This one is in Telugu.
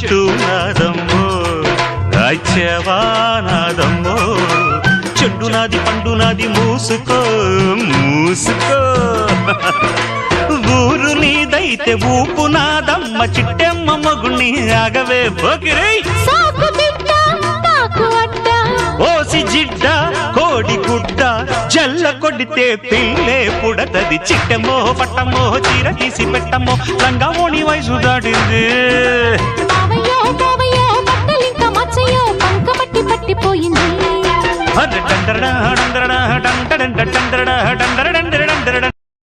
చెప్తున్నాదమ్మో రాజ్యవానాదమ్మో చెడ్డు నాది పండు నాది మూసుకో మూసుకో ఊరు నీదైతే ఊపు నాదమ్మ చిట్టెమ్మ మగుణ్ణి ఆగవే పోకిరై ఓసి జిడ్డ కోడి గుడ్డ జల్ల కొడితే పిల్లే పుడతది చిట్టెమ్మో పట్టమ్మో చీర తీసి పెట్టమ్మో రంగమోని వయసు దాటింది పట్టిపోయింది